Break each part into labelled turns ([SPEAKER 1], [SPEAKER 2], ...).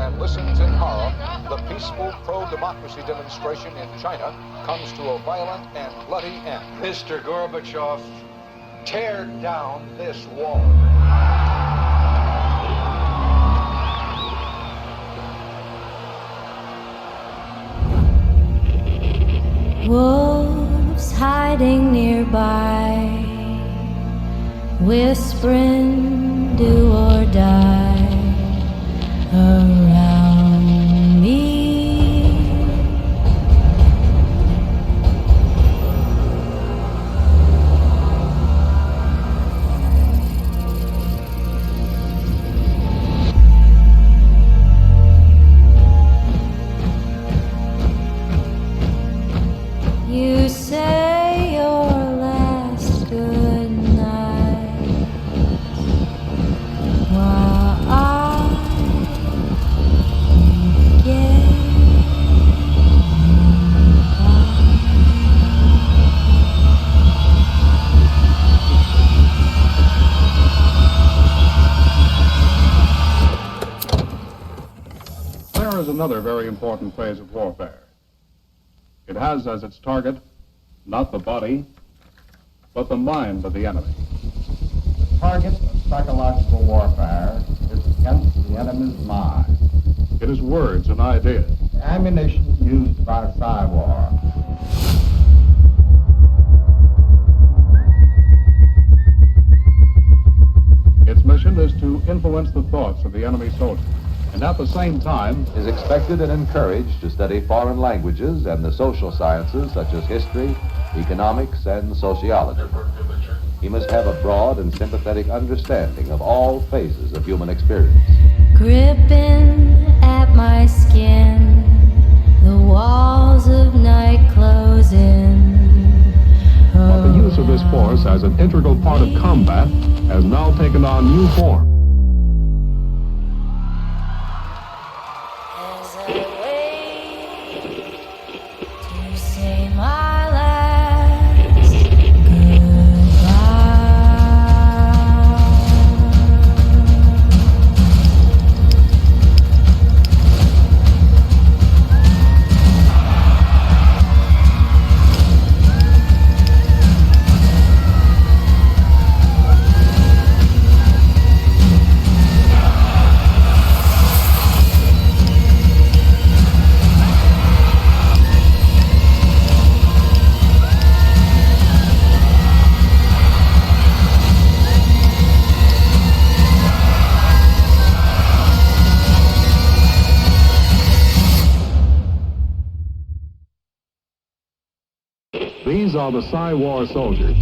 [SPEAKER 1] and listens in horror, the peaceful pro-democracy demonstration in China comes to a violent and bloody end.
[SPEAKER 2] Mr. Gorbachev, tear down this wall.
[SPEAKER 3] Wolves hiding nearby, whispering do or die around me. You say your last good night while I get
[SPEAKER 4] There is another very important phase of warfare. It has as its target not the body, but the mind of the enemy.
[SPEAKER 5] The target of psychological warfare is against the enemy's mind.
[SPEAKER 4] It is words and ideas.
[SPEAKER 5] The ammunition used by Psywar.
[SPEAKER 4] Its mission is to influence the thoughts of the enemy soldier, and at the same time
[SPEAKER 6] is expected and encouraged to study foreign languages and the social sciences such as history, economics, and sociology. He must have a broad and sympathetic understanding of all phases of human experience.
[SPEAKER 3] gripping at my skin, the walls of night closing.
[SPEAKER 4] but the use of this force as an integral part of combat has now taken on new form.
[SPEAKER 3] As I wait to say my last goodbye.
[SPEAKER 4] These are the Psywar soldiers.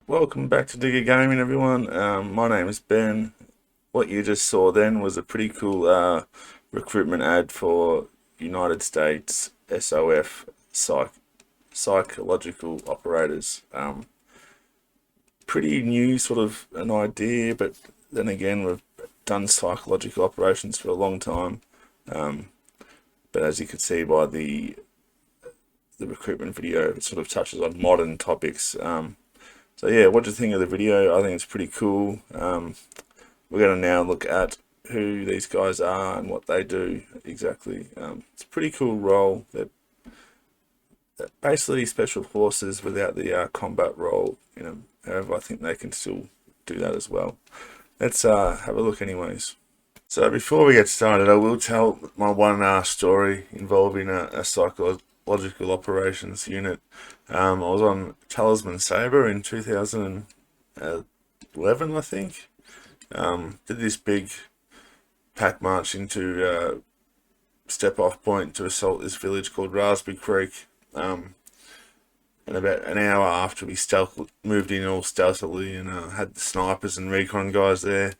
[SPEAKER 7] Welcome back to Digger Gaming, everyone. My name is Ben. What you just saw then was a pretty cool recruitment ad for United States SOF psychological operators. Pretty new sort of an idea, but then again, we've done psychological operations for a long time. But as you can see by the recruitment video, it sort of touches on modern topics. So yeah, what do you think of the video? I think it's pretty cool. We're going to now look at who these guys are and what they do exactly. It's a pretty cool role. That basically special forces without the combat role. However, I think they can still do that as well. Let's have a look anyways. So before we get started, I will tell my one story involving a psychological operations unit. I was on Talisman Sabre in 2011, I think. Did this big pack march into step off point to assault this village called Raspberry Creek. And about an hour after we moved in all stealthily and had the snipers and recon guys there,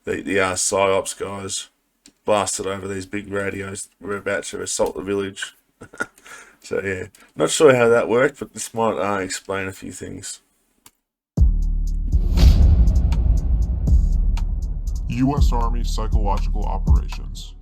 [SPEAKER 7] the PsyOps guys blasted over these big radios. We're about to assault the village. So yeah, not sure how that worked, but this might explain a few things.
[SPEAKER 8] U.S. Army Psychological Operations.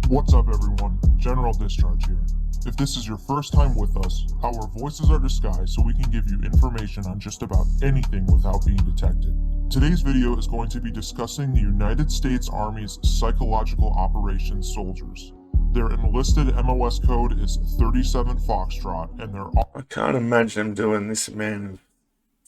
[SPEAKER 8] What's up everyone, General Discharge here. If this is your first time with us, our voices are disguised so we can give you information on just about anything without being detected. Today's video is going to be discussing the United States Army's Psychological Operations soldiers. Their enlisted MOS code is 37 Foxtrot, and their
[SPEAKER 7] I can't imagine them doing this amount of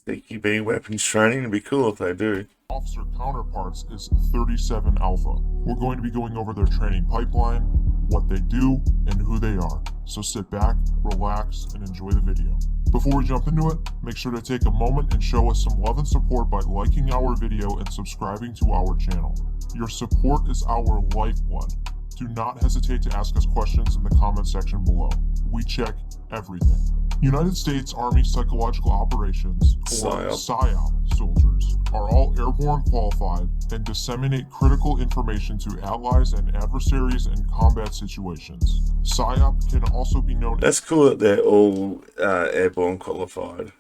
[SPEAKER 7] CQB weapons training. It'd be cool if they do.
[SPEAKER 8] officer counterparts is 37 Alpha. We're going to be going over their training pipeline, what they do, and who they are. So sit back, relax, and enjoy the video. Before we jump into it, make sure to take a moment and show us some love and support by liking our video and subscribing to our channel. Your support is our lifeblood. Do not hesitate to ask us questions in the comment section below. We check everything. United States Army Psychological Operations, or PSYOP soldiers, are all airborne qualified and disseminate critical information to allies and adversaries in combat situations. PSYOP can also be known
[SPEAKER 7] That's cool that they're all airborne qualified.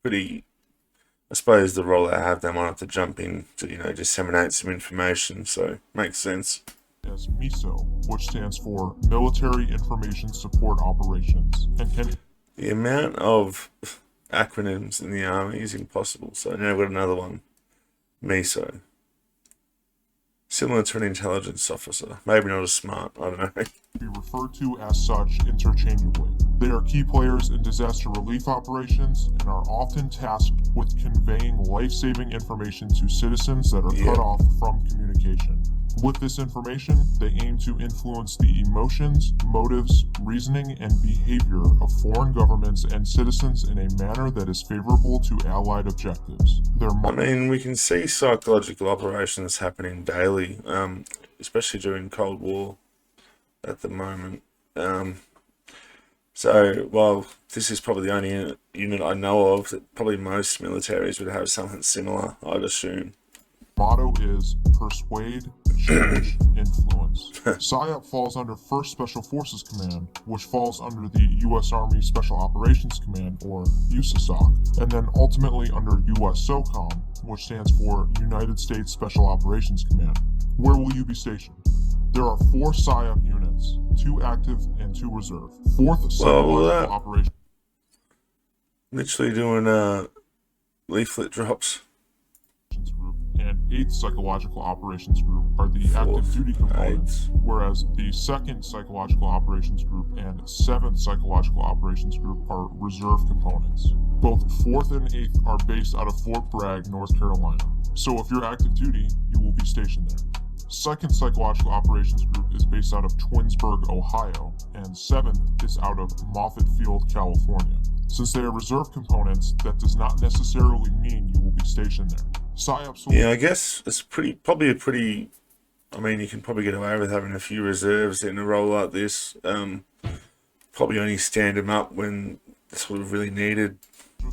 [SPEAKER 7] Pretty, I suppose the role they have, they might have to jump in to, disseminate some information, so makes sense.
[SPEAKER 8] as MISO, which stands for Military Information Support Operations, and can
[SPEAKER 7] The amount of acronyms in the Army is impossible, so now I've got another one. MISO. Similar to an intelligence officer. Maybe not as smart, I don't know.
[SPEAKER 8] be referred to as such interchangeably. They are key players in disaster relief operations and are often tasked with conveying life-saving information to citizens that are cut off from communication. With this information, they aim to influence the emotions, motives, reasoning, and behavior of foreign governments and citizens in a manner that is favorable to Allied objectives.
[SPEAKER 7] I mean, we can see psychological operations happening daily, especially during Cold War at the moment. So, while this is probably the only unit I know of, that probably most militaries would have something similar, I'd assume.
[SPEAKER 8] Motto is persuade, change, influence. PSYOP falls under 1st Special Forces Command, which falls under the U.S. Army Special Operations Command, or USASOC, and then ultimately under U.S. SOCOM, which stands for United States Special Operations Command. Where will you be stationed? There are 4 PSYOP units, 2 active and 2 reserve. 4th Psychological Operations.
[SPEAKER 7] Literally doing leaflet drops.
[SPEAKER 8] Group and 8th Psychological Operations Group are the active duty components, whereas the 2nd Psychological Operations Group and 7th Psychological Operations Group are reserve components. Both 4th and 8th are based out of Fort Bragg, North Carolina. So if you're active duty, you will be stationed there. 2nd Psychological Operations Group is based out of Twinsburg, Ohio, and 7th is out of Moffett Field, California. Since they are reserve components, that does not necessarily mean you will be stationed there.
[SPEAKER 7] Yeah, I guess it's probably a pretty, I mean, you can probably get away with having a few reserves in a role like this. Probably only stand them up when it's sort of really needed.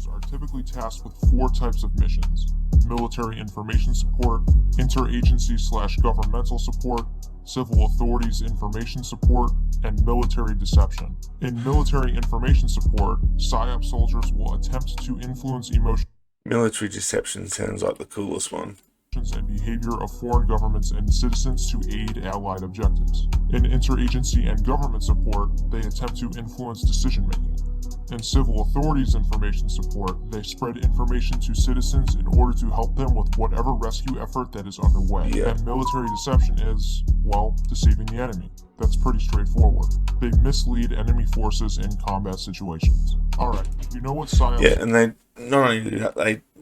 [SPEAKER 8] Are typically tasked with 4 types of missions: military information support, interagency/governmental support, civil authorities information support, and military deception. In military information support, PSYOP soldiers will attempt to influence emotions.
[SPEAKER 7] Military deception sounds like the coolest one.
[SPEAKER 8] And behavior of foreign governments and citizens to aid Allied objectives. In interagency and government support, they attempt to influence decision-making. In civil authorities information support, they spread information to citizens in order to help them with whatever rescue effort that is underway. And military deception is, well, deceiving the enemy. That's pretty straightforward. They mislead enemy forces in combat situations. Alright, you know what PSYOP...
[SPEAKER 7] Yeah, and they not only do that,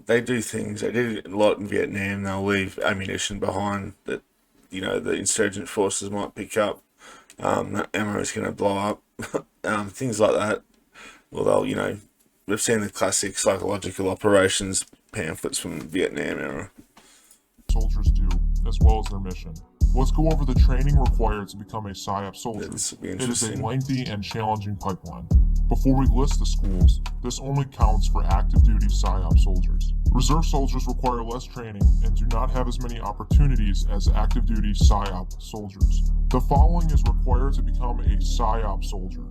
[SPEAKER 7] they do things, they did it a lot in Vietnam. They'll leave ammunition behind that, the insurgent forces might pick up. That ammo is going to blow up. Things like that. Well, we've seen the classic psychological operations pamphlets from the Vietnam era.
[SPEAKER 8] Soldiers do, as well as their mission. Let's go over the training required to become a PSYOP soldier. It is a lengthy and challenging pipeline. Before we list the schools, this only counts for active duty PSYOP soldiers. Reserve soldiers require less training and do not have as many opportunities as active duty PSYOP soldiers. The following is required to become a PSYOP soldier: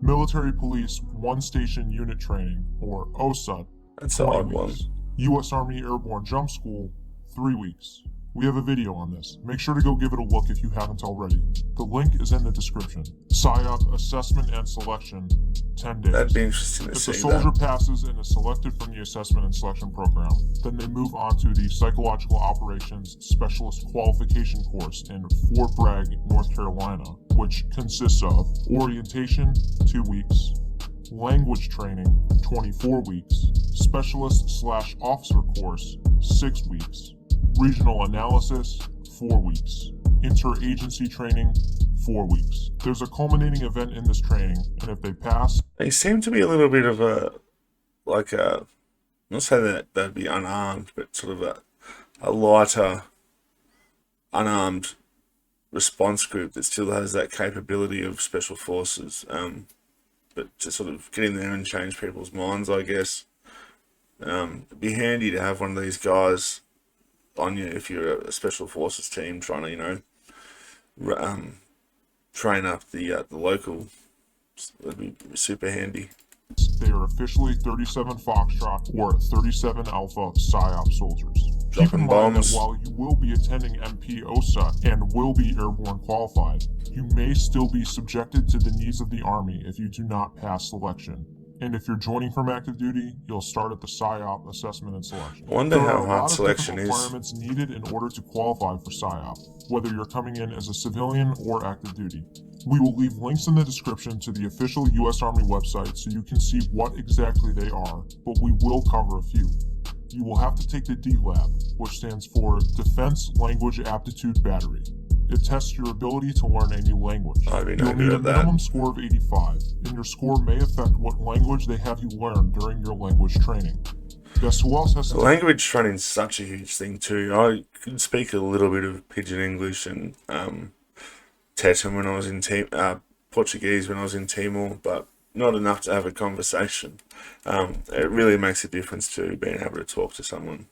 [SPEAKER 8] Military Police 1 Station Unit Training, or OSUT,
[SPEAKER 7] That's an odd one.
[SPEAKER 8] U.S. Army Airborne Jump School, 3 weeks. We have a video on this. Make sure to go give it a look if you haven't already. The link is in the description. PSYOP Assessment and Selection, 10 days.
[SPEAKER 7] That'd be interesting to
[SPEAKER 8] If
[SPEAKER 7] see
[SPEAKER 8] the soldier
[SPEAKER 7] that.
[SPEAKER 8] passes and is selected from the assessment and selection program, then they move on to the Psychological Operations Specialist Qualification course in Fort Bragg, North Carolina, which consists of orientation, 2 weeks, language training, 24 weeks, specialist/officer course, 6 weeks, regional analysis, 4 weeks, interagency training, 4 weeks. There's a culminating event in this training, and if they pass,
[SPEAKER 7] They seem to be a little bit of I'm not saying that they'd be unarmed, but sort of a lighter, unarmed response group that still has that capability of special forces. But to sort of get in there and change people's minds, I guess. It'd be handy to have one of these guys on you if you're a special forces team trying to, train up the local. That'd be super handy.
[SPEAKER 8] they are officially 37 Foxtrot or 37 Alpha PSYOP soldiers. Keep in
[SPEAKER 7] Dropping
[SPEAKER 8] mind that
[SPEAKER 7] bombs.
[SPEAKER 8] while you will be attending MP OSA and will be airborne qualified, you may still be subjected to the needs of the Army if you do not pass selection. And if you're joining from active duty, you'll start at the PSYOP assessment and selection.
[SPEAKER 7] I wonder
[SPEAKER 8] There
[SPEAKER 7] how
[SPEAKER 8] are a
[SPEAKER 7] hard
[SPEAKER 8] lot of
[SPEAKER 7] selection
[SPEAKER 8] different
[SPEAKER 7] is.
[SPEAKER 8] requirements needed in order to qualify for PSYOP, whether you're coming in as a civilian or active duty. We will leave links in the description to the official U.S. Army website so you can see what exactly they are, but we will cover a few. You will have to take the DLAB, which stands for Defense Language Aptitude Battery. It tests your ability to learn a new language.
[SPEAKER 7] I'd be no
[SPEAKER 8] You'll
[SPEAKER 7] good
[SPEAKER 8] need a
[SPEAKER 7] at that.
[SPEAKER 8] minimum score of 85, and your score may affect what language they have you learn during your language training. Guess who else has to
[SPEAKER 7] Language training is such a huge thing too. I could speak a little bit of Pidgin English and Tetum when I was in Portuguese when I was in Timor, but not enough to have a conversation. It really makes a difference to being able to talk to someone.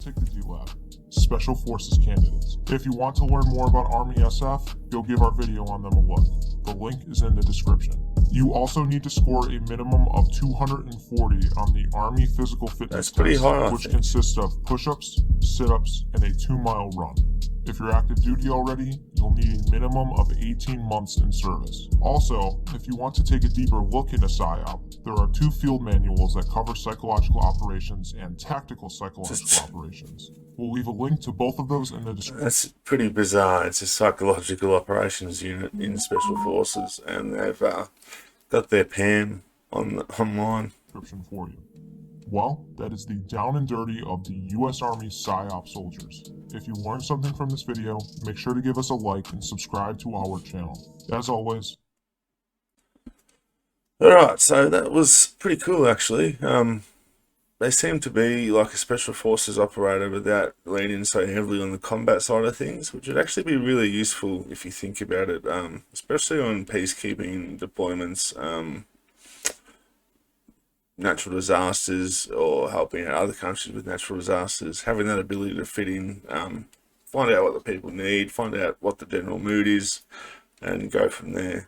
[SPEAKER 8] take the DLAB? Special Forces candidates. If you want to learn more about Army SF, go give our video on them a look. The link is in the description. You also need to score a minimum of 240 on the Army Physical Fitness
[SPEAKER 7] That's pretty
[SPEAKER 8] test,
[SPEAKER 7] high, I
[SPEAKER 8] which
[SPEAKER 7] think.
[SPEAKER 8] consists of push-ups, sit-ups, and a 2-mile run. If you're active duty already, you'll need a minimum of 18 months in service. Also, if you want to take a deeper look into PSYOP, there are 2 field manuals that cover psychological operations and tactical psychological operations. We'll leave a link to both of those in the description.
[SPEAKER 7] That's pretty bizarre. It's a psychological operations unit in Special Forces, and they've got their PAM online.
[SPEAKER 8] For you. Well, that is the down and dirty of the U.S. Army PSYOP soldiers. If you learned something from this video, make sure to give us a like and subscribe to our channel. As always,
[SPEAKER 7] Alright, so that was pretty cool actually. They seem to be like a Special Forces operator without leaning so heavily on the combat side of things, which would actually be really useful if you think about it, especially on peacekeeping deployments, natural disasters, or helping out other countries with natural disasters. Having that ability to fit in, find out what the people need, find out what the general mood is, and go from there.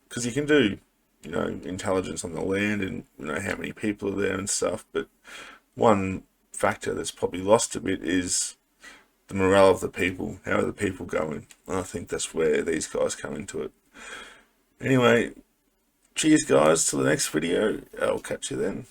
[SPEAKER 7] Because you can do, intelligence on the land and how many people are there and stuff, but one factor that's probably lost a bit is the morale of the people. How are the people going? And I think that's where these guys come into it. Anyway, cheers guys, till the next video. I'll catch you then.